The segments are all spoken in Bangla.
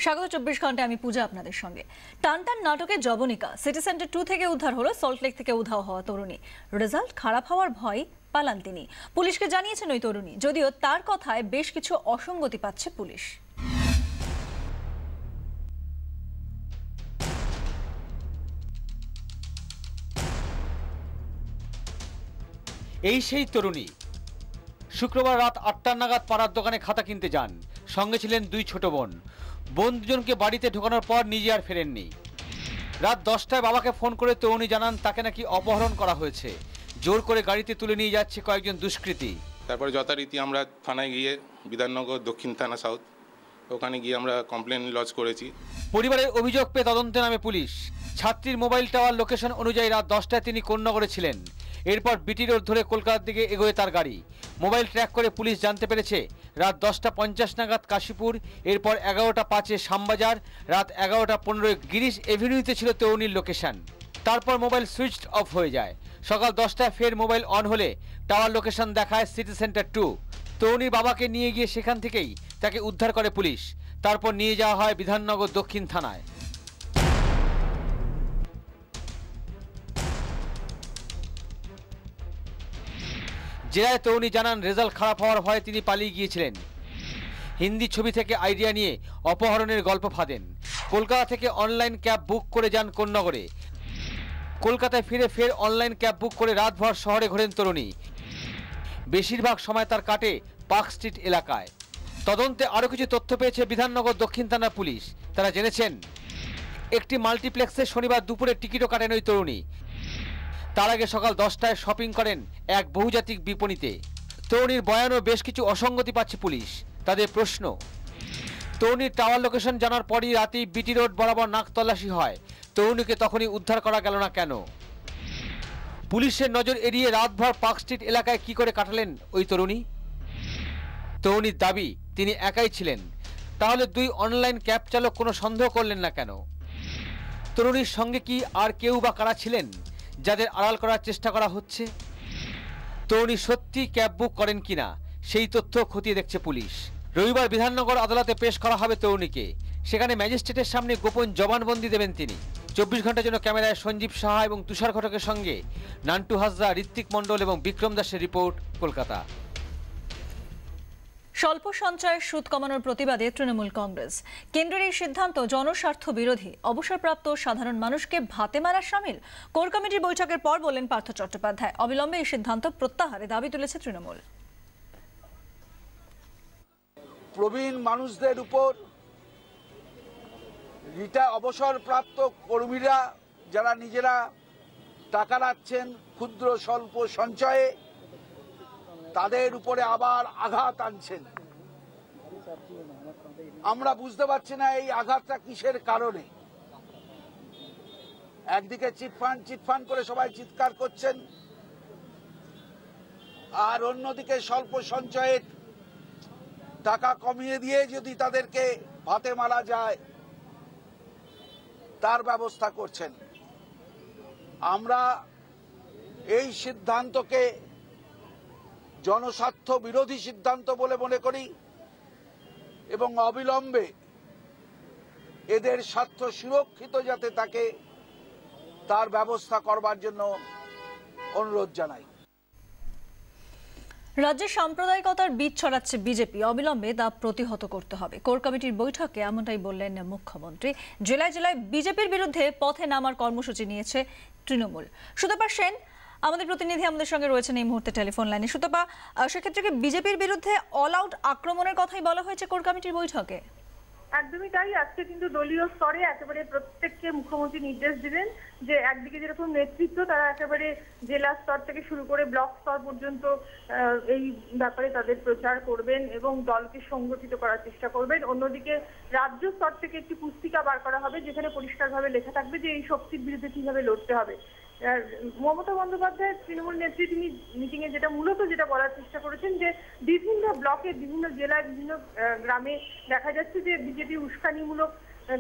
স্বাগত 24 ঘন্টায় আমি পূজা আপনাদের সঙ্গে। টানটান নাটকে জবনিকা সিটি সেন্টার 2 থেকে উদ্ধার হলো সল্টলেক থেকে উধাও হওয়া তরুণী। রেজাল্ট খারাপ হওয়ার ভয় পালান তিনি। পুলিশকে জানিয়েছেন ওই তরুণী, যদিও তার কথায় বেশ কিছু অসঙ্গতি পাচ্ছে পুলিশ। এই সেই তরুণী শুক্রবার রাত 8টা নাগাদ পাড়ার দোকানে খাতা কিনতে যান। সঙ্গে ছিলেন দুই ছোট বোন। বোন দুজনকে বাড়িতে ঢোকানোর পর নিজে আর ফেরেননি। রাত 10টায় বাবাকে ফোন করে তরুণী জানান তাকে নাকি অপহরণ করা হয়েছে। জোর করে গাড়িতে তুলে নিয়ে যাচ্ছে কয়েকজন দুষ্কৃতী। তারপরে যথারীতি আমরা থানায় গিয়ে বিধাননগর দক্ষিণ থানা সাউথ ওখানে গিয়ে আমরা কমপ্লেন লজ করেছি। পরিবারের অভিযোগ পেয়ে তদন্তে নামে পুলিশ। ছাত্রীর মোবাইল টাওয়ার লোকেশন অনুযায়ী রাত 10টায় তিনি কোন্নগরে ছিলেন। এরপর বিটি রোড ধরে কলকাতার দিকে এগোয় তার গাড়ি। মোবাইল ট্র্যাক করে পুলিশ জানতে পেরেছে রাত 10টা 50 নাগাদ কাশীপুর, এরপর 11টা 5-এ শ্যামবাজার, রাত 11টা 15-এ গিরিশ এভিনিউতে ছিল তরুণীর লোকেশন। তারপর মোবাইল সুইচ অফ হয়ে যায়। সকাল 10টায় ফের মোবাইল অন হলে টাওয়ার লোকেশন দেখায় সিটি সেন্টার 2। তরুণীর বাবাকে নিয়ে গিয়ে সেখান থেকেই তাকে উদ্ধার করে পুলিশ। তারপর নিয়ে যাওয়া হয় বিধাননগর দক্ষিণ থানায়। জেরায় তরুণী জানান রেজাল্ট খারাপ হওয়ার ভয়ে তিনি পালিয়ে গিয়েছিলেন। হিন্দি ছবি থেকে আইডিয়া নিয়ে অপহরণের গল্প ফাঁদেন। কলকাতা থেকে অনলাইন ক্যাব বুক করে যান কোন্নগরে। কলকাতায় ফিরে ফের অনলাইন ক্যাব বুক করে রাতভর শহরে ঘোরেন তরুণী। বেশিরভাগ সময় তার কাটে পার্ক স্ট্রিট এলাকায়। তদন্তে আরও কিছু তথ্য পেয়েছে বিধাননগর দক্ষিণ থানার পুলিশ। তারা জেনেছেন একটি মাল্টিপ্লেক্সে শনিবার দুপুরে টিকিটও কাটেন ওই তরুণী। তার আগে সকাল 10টায় শপিং করেন এক বহুজাতিক বিপণীতে। তরুণীর বয়ানও বেশ কিছু অসঙ্গতি পাচ্ছে পুলিশ। তাদের প্রশ্ন, তরুণীর টাওয়ার লোকেশন জানার পরই রাতেই বিটি রোড বরাবর নাক তল্লাশি হয়। তরুণীকে তখনই উদ্ধার করা গেল না কেন? পুলিশের নজর এড়িয়ে রাতভর পার্ক স্ট্রিট এলাকায় কি করে কাটালেন ওই তরুণী? তরুণীর দাবি তিনি একাই ছিলেন। তাহলে দুই অনলাইন ক্যাব চালক কোনো সন্দেহ করলেন না কেন? তরুণীর সঙ্গে কি আর কেউ বা কারা ছিলেন যাদের আড়াল করার চেষ্টা করা হচ্ছে? তরুণী সত্যি ক্যাব বুক করেন কিনা সেই তথ্য খতিয়ে দেখছে পুলিশ। রবিবার বিধাননগর আদালতে পেশ করা হবে তরুণীকে। সেখানে ম্যাজিস্ট্রেটের সামনে গোপন জবানবন্দি দেবেন তিনি। 24 ঘন্টার জন্য ক্যামেরায় সঞ্জীব সাহা এবং তুষার ঘটকের সঙ্গে নান্টু হাজরা, ঋত্বিক মণ্ডল এবং বিক্রম দাসের রিপোর্ট, কলকাতা। স্বল্প সঞ্চয়ের সুদ কমানোর প্রতিবাদে তৃণমূল কংগ্রেস। কেন্দ্রের এই সিদ্ধান্ত জনস্বার্থ বিরোধী। অবসরপ্রাপ্ত সাধারণ মানুষকে ভাতে মারা সামিল। কোর কমিটির বৈঠকের পর বললেন পার্থ চট্টোপাধ্যায়। অবিলম্বে এই সিদ্ধান্ত প্রত্যাহারে দাবি তুলেছে তৃণমূল। প্রবীণ মানুষদের উপর অবসরপ্রাপ্ত কর্মীরা যারা নিজেরা টাকা রাখছেন ক্ষুদ্র স্বল্প সঞ্চয়ে, তাদের উপরে আবার আঘাত আনছেন। আমরা বুঝতে পারছি না এই আঘাতটা কিসের কারণে। একদিকে চিটফান্ড করে সবাই চিৎকার করছেন, আর অন্যদিকে স্বল্প সঞ্চয়ের টাকা কমিয়ে দিয়ে যদি তাদেরকে ভাতে মারা যায় তার ব্যবস্থা করছেন। আমরা এই সিদ্ধান্তকে জনস্বার্থ বিরোধী সিদ্ধান্ত বলে মনে করি এবং অবিলম্বে এদের স্বার্থ সুরক্ষিত যাতে থাকে তার ব্যবস্থা করবার জন্য অনুরোধ জানাই। রাজ্যে সাম্প্রদায়িকতার বীজ ছড়াচ্ছে বিজেপি। অবিলম্বে তা প্রতিহত করতে হবে। কোর কমিটির বৈঠকে এমনটাই বললেন মুখ্যমন্ত্রী। জেলায় জেলায় বিজেপির বিরুদ্ধে পথে নামার কর্মসূচি নিয়েছে তৃণমূল। সুতপা সেন আমাদের প্রতিনিধি আমাদের সঙ্গে রয়েছেন এই মুহূর্তে টেলিফোন লাইনে। সুতপা, সেক্ষেত্রে কি বিজেপির বিরুদ্ধে অল আউট আক্রমণের কথাই বলা হয়েছে কোর কমিটির বৈঠকে? একদমই তাই। আজকে কিন্তু দলীয় স্তরে একেবারে প্রত্যেককে মুখ্যমন্ত্রী নির্দেশ দিলেন যে একদিকে যেরকম নেতৃত্ব তারা একেবারে জেলা স্তর থেকে শুরু করে ব্লক স্তর পর্যন্ত এই ব্যাপারে তাদের প্রচার করবেন এবং দলকে সংগঠিত করার চেষ্টা করবেন। অন্যদিকে রাজ্য স্তর থেকে একটি পুস্তিকা বার করা হবে যেখানে পরিষ্কারভাবে লেখা থাকবে যে এই শক্তির বিরুদ্ধে কিভাবে লড়তে হবে। মমতা বন্দ্যোপাধ্যায় তৃণমূল নেত্রী তিনি মিটিং এ যেটা বলার চেষ্টা করেছেন যে বিভিন্ন ব্লকে, বিভিন্ন জেলায়, বিভিন্ন গ্রামে দেখা যাচ্ছে যে বিজেপি উস্কানিমূলক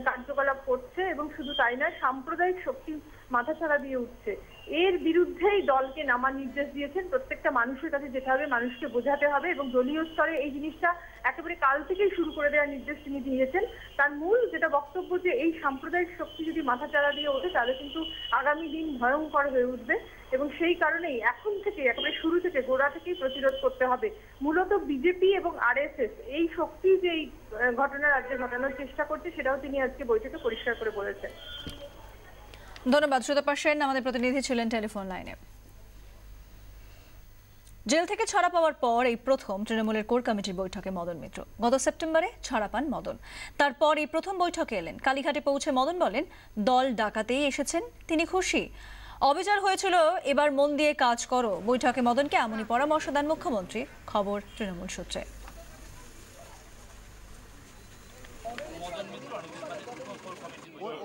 কার্যকলাপ করছে এবং শুধু তাই নয়, সাম্প্রদায়িক শক্তি মাথাছাড়া দিয়ে উঠছে। এর বিরুদ্ধেই দলকে নামার নির্দেশ দিয়েছেন। প্রত্যেকটা মানুষের কাছে যেতে হবে, মানুষকে বোঝাতে হবে এবং দলীয় স্তরে এই জিনিসটা একেবারে কাল থেকেই শুরু করে দেওয়ার নির্দেশ তিনি দিয়েছেন। তার মূল যেটা বক্তব্য যে এই সাম্প্রদায়িক শক্তি যদি মাথাচাড়া দিয়ে ওঠে তাহলে কিন্তু আগামী দিন ভয়ঙ্কর হয়ে উঠবে এবং সেই কারণেই এখন থেকে একেবারে শুরু থেকে গোড়া থেকেই প্রতিরোধ করতে হবে। মূলত বিজেপি এবং আরএসএস এই শক্তি যে এই ঘটনা রাজ্যে ঘটানোর চেষ্টা করছে সেটাও তিনি আজকে বৈঠকে পরিষ্কার করে বলেছেন। ধন্যবাদ শ্রোতা সেন, আমাদের প্রতিনিধি ছিলেন টেলিফোন লাইনে। জেল থেকে ছাড়া পাওয়ার পর এই প্রথম তৃণমূলের কোর কমিটির বৈঠকে মদন মিত্র। গত সেপ্টেম্বরে ছাড়া পান মদন, তারপর এই প্রথম বৈঠকে এলেন। কালীঘাটে পৌঁছে মদন বলেন দল ডাকাতেই এসেছেন, তিনি খুশি। অবিচার হয়েছিল, এবার মন দিয়ে কাজ করো। বৈঠকে মদনকে এমনই পরামর্শ দেন মুখ্যমন্ত্রী, খবর তৃণমূল সূত্রে।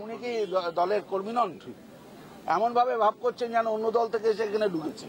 উনি কি দলের কর্মী নন? এমন ভাবে ভাব করছেন যেন অন্য দল থেকে এসে এখানে ঢুকেছে।